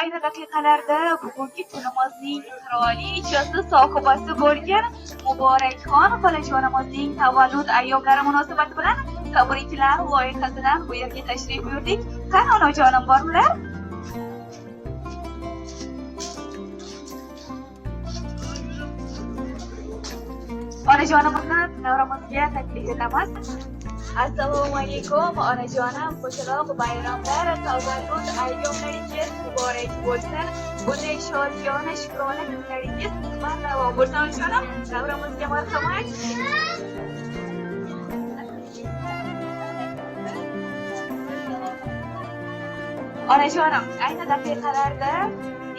ayni daqiqalarda bugungi kunimizning qirolichasi sohibasi bo'lgan Muborakxon xolajonimizning tavallud ayyomlari munosabati bilan tabriklar loyihasidan bu yerga tashrif buyurdik. Qani onajonim bormilar? Onajonimizni davramizga taklif etamiz. Assalomu alaykum onajonim, qo'shaloq bayramlar, tavallud ayyomlaringiz muborak bo'lsin. Bunday shodiyona shukrona kunlaringiz bardavom bo'lsin onajonim. Davramizga marhamat. Onajonim, ayni daqiqalarda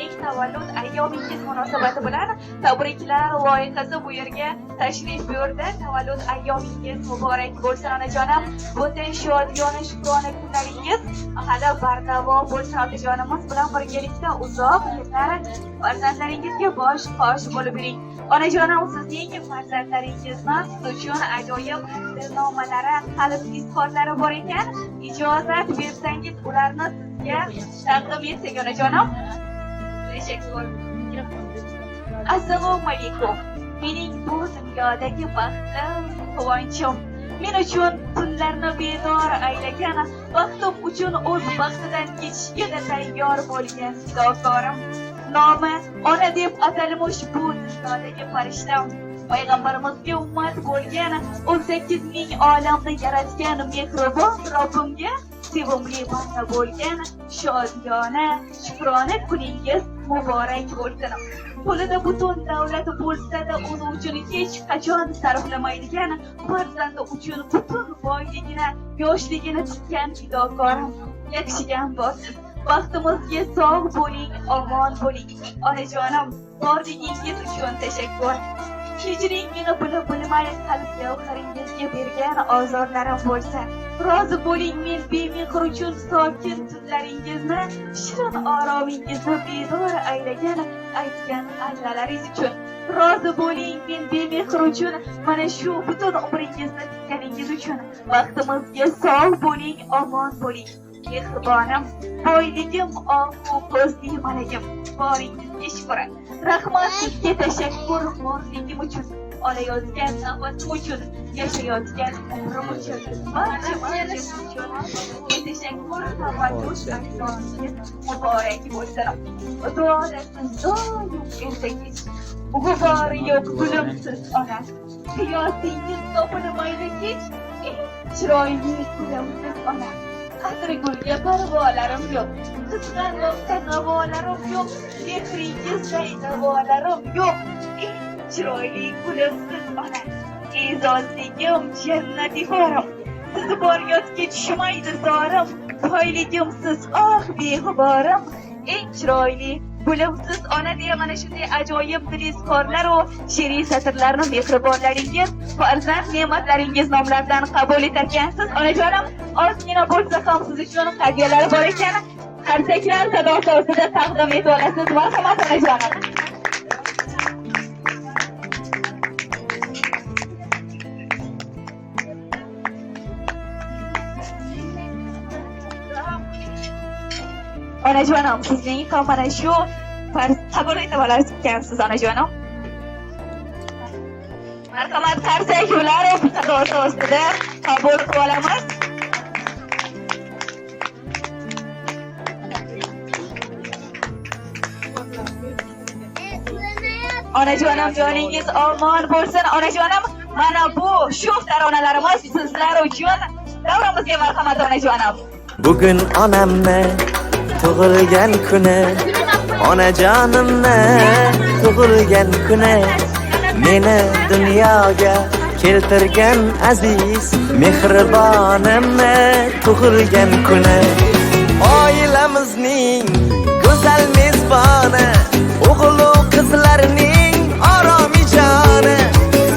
ilk tavallud ayyomingiz munosabati bilan tabriklar loyihasi bu yerga tashrif buyurdi. Tavallud ayyomingiz muborak bo'lsin onajonim. Bunday shodiyona shukrona kunlaringiz hali bardavom bo'lsin onajonimiz bilan birgalikda uzoq yillar farzandlaringizga bosh qosh bo'lib yuring. Onajonim, sizning farzandlaringizni siz uchun ajoyib dilnomalari, qalb izhorlari bor ekan. Ijozat bersangiz ularni sizga taqdim etsak onajonim. Assalomu alaykum. Mening bu dunyodagi baxtim, quvonchim. Men uchun tunlarni bedor aylagan, baxtim uchun o'z baxtidan kechishga tayyor bo'lgan fidokorim. Nomi ona deb atalmish bu dunyodagi farishtam. Payg'ambarimizga ummat bo'lgan 18 ming olamni yaratgan mehribon Robbimga sevimli banda bo'lgan shodiyona shukrona kuningiz muborak bo'lsin. Qo'lida butun davlat bo'lsa-da, uni uchun hech qachon sarflamaydigan, farzandi uchun butun boyligini, yoshligini tikkan fidokorim, yakshigam borsiz. Baxtimizga sog' bo'ling, omon bo'ling. Onajonim, borligingiz uchun tashakkur. Hijring meni bilmay qalb gavharingizga bergan ozorlarim bo'lsa, rozi bo'ling men bemehr uchun sokin tunlaringizni, shirin oromingizni bedor aylagan aytgan allalaringiz uchun. Rozi bo'ling men bemehr uchun, mana shu butun umringizni tikkaningiz uchun. Baxtimizga sog' bo'ling, omon bo'ling. Mehribonim, boyligim, ohu ko'zli malagim, boringizga shukr. Rahmat sizga tashakkur borligim uchun, olayotgan nafasim uchun, yashayotgan umrim uchun, barcha uchun tashakkur, tavallud ayyomingiz muborak bo'lsin. Duolarsiz doim ertagingiz, g'ubori yo'q gulimsiz ona. Hayotingiz topilmaydi kech, chiroyli gulimsiz ona. Qadri gulga parvolarim yo'q, qizg'an vaqtda navolarim yo'q, mehringizday davolarim yo'q. Chiroyli gulimsiz ona, e'zozligim, jannatiforim, siz bor yodga tushmaydi zorim, boyligimsiz oh beg'uborim. Eng chiroyli gulimsiz ona deya mana shunday ajoyib dilizkorlar va she'riy satrlarni mehribonlaringiz, farzand ne'matlaringiz nomlaridan qabul etarkansiz. Onajonim, ozgina bo'lsa ham siz uchun hadyalar bor ekan. Qarsaklar sadosi ostida taqdim etib olasiz. Marhamat onajonim. Onajonim, sizning ham mana shu qabul etib olasiz onajonim. Marhamat, qarsak ular sadosi ostida qabul qilib olamiz. Onajonim, joningiz omon bo'lsin. Onajonim, mana bu shu taronalarimiz sizlar uchun. Davramizga marhamat onajonim. Bugun onamni tug'ilgan kuni, onajonimni tug'ilgan kuni, meni dunyoga keltirgan aziz mehribonimni tug'ilgan kuni. Oilamizning go'zal mezboni, o'g'il va qizlarning oromijoni,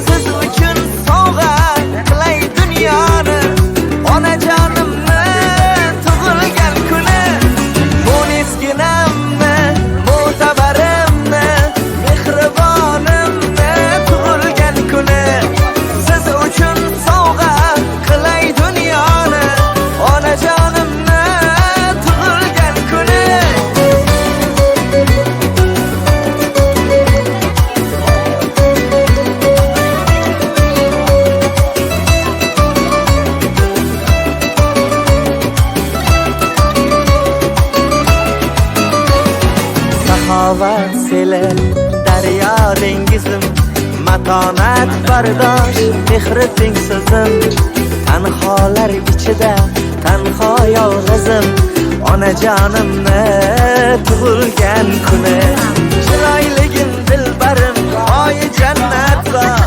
siz uchun sovg'a qilay dunyoni. Onajonimni tug'ilgan kuni, mo'nisginamni, mo'tabarimni, mehribonimni tug'ilgan kuni, siz uchun sovg'a qilay dunyoni. Onajonimni tug'ilgan kuni. va seli, daryo dengizim, matonat bardosh, mehri tengsizim. Tanholar ichida tanho yolg'izim, onajonimni tug'ilgan kuni. Chiroyligim dilbarim, oyi jannat va